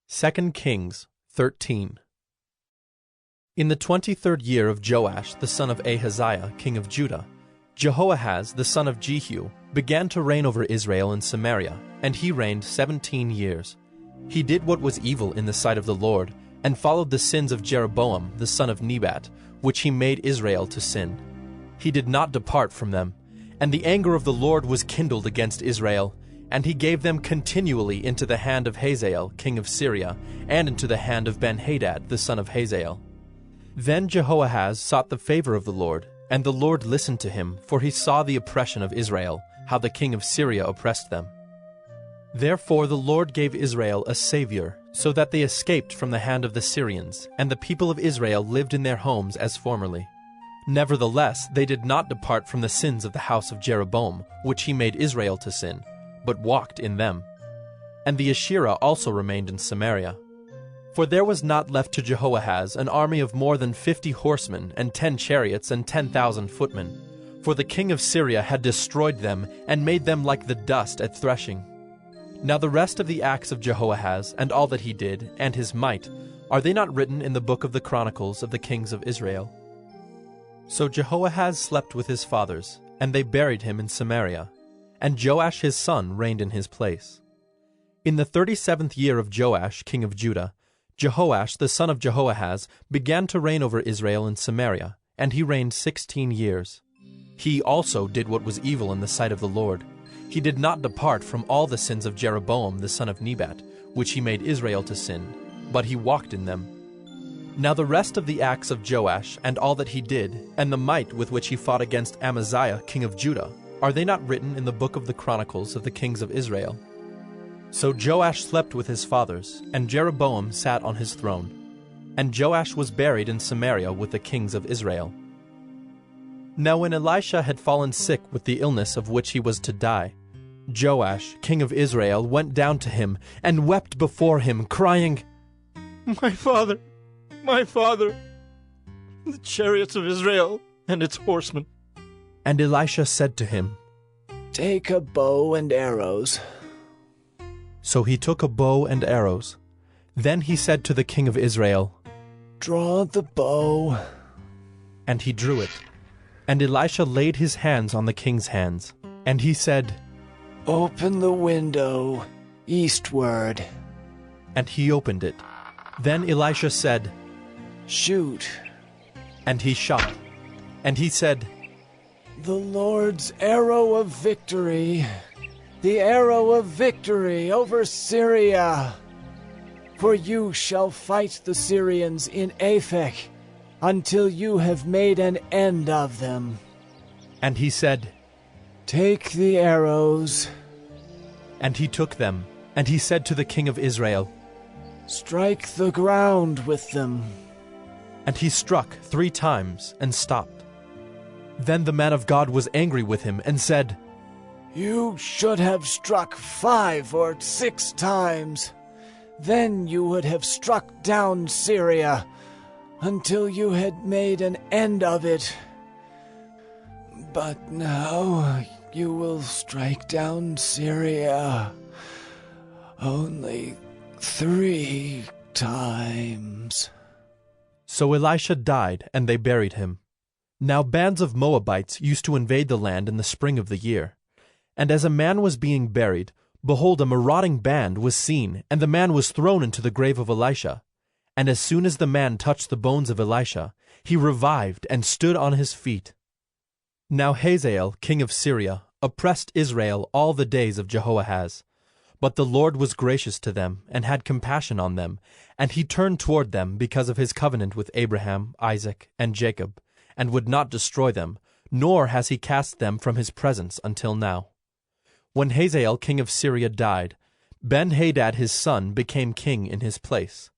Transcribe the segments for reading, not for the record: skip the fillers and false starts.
2 Kings 13. In the 23rd year of Joash the son of Ahaziah, king of Judah, Jehoahaz the son of Jehu began to reign over Israel and Samaria, and he reigned 17 years. He did what was evil in the sight of the Lord, and followed the sins of Jeroboam the son of Nebat, which he made Israel to sin. He did not depart from them, and the anger of the Lord was kindled against Israel, and he gave them continually into the hand of Hazael king of Syria, and into the hand of Ben-Hadad the son of Hazael. Then Jehoahaz sought the favor of the Lord, and the Lord listened to him, for he saw the oppression of Israel, how the king of Syria oppressed them. Therefore the Lord gave Israel a savior, so that they escaped from the hand of the Syrians, and the people of Israel lived in their homes as formerly. Nevertheless they did not depart from the sins of the house of Jeroboam, which he made Israel to sin, but walked in them. And the Asherah also remained in Samaria. For there was not left to Jehoahaz an army of more than 50 horsemen, and 10 chariots, and 10,000 footmen. For the king of Syria had destroyed them, and made them like the dust at threshing. Now the rest of the acts of Jehoahaz, and all that he did, and his might, are they not written in the book of the Chronicles of the kings of Israel? So Jehoahaz slept with his fathers, and they buried him in Samaria. And Joash his son reigned in his place. In the 37th year of Joash king of Judah, Jehoash the son of Jehoahaz began to reign over Israel in Samaria, and he reigned 16 years. He also did what was evil in the sight of the Lord. He did not depart from all the sins of Jeroboam the son of Nebat, which he made Israel to sin, but he walked in them. Now the rest of the acts of Joash, and all that he did, and the might with which he fought against Amaziah king of Judah, are they not written in the book of the Chronicles of the kings of Israel? So Joash slept with his fathers, and Jeroboam sat on his throne. And Joash was buried in Samaria with the kings of Israel. Now when Elisha had fallen sick with the illness of which he was to die, Joash, king of Israel, went down to him, and wept before him, crying, My father, the chariots of Israel and its horsemen. And Elisha said to him, Take a bow and arrows. So he took a bow and arrows. Then he said to the king of Israel, Draw the bow. And he drew it. And Elisha laid his hands on the king's hands. And he said, Open the window eastward. And he opened it. Then Elisha said, Shoot. And he shot. And he said, The Lord's arrow of victory, the arrow of victory over Syria. For you shall fight the Syrians in Aphek, until you have made an end of them. And he said, Take the arrows. And he took them. And he said to the king of Israel, Strike the ground with them. And he struck 3 times and stopped. Then the man of God was angry with him and said, You should have struck 5 or 6 times. Then you would have struck down Syria until you had made an end of it. But now you will strike down Syria only 3 times. So Elisha died, and they buried him. Now bands of Moabites used to invade the land in the spring of the year. And as a man was being buried, behold, a marauding band was seen, and the man was thrown into the grave of Elisha. And as soon as the man touched the bones of Elisha, he revived and stood on his feet. Now Hazael, king of Syria, oppressed Israel all the days of Jehoahaz. But the Lord was gracious to them, and had compassion on them, and he turned toward them because of his covenant with Abraham, Isaac, and Jacob, and would not destroy them, nor has he cast them from his presence until now. When Hazael king of Syria died, Ben-Hadad his son became king in his place.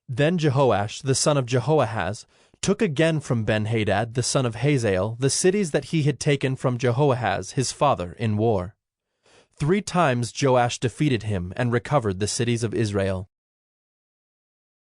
Then Jehoash the son of Jehoahaz took again from Ben-Hadad the son of Hazael the cities that he had taken from Jehoahaz his father in war. 3 times Joash defeated him and recovered the cities of Israel.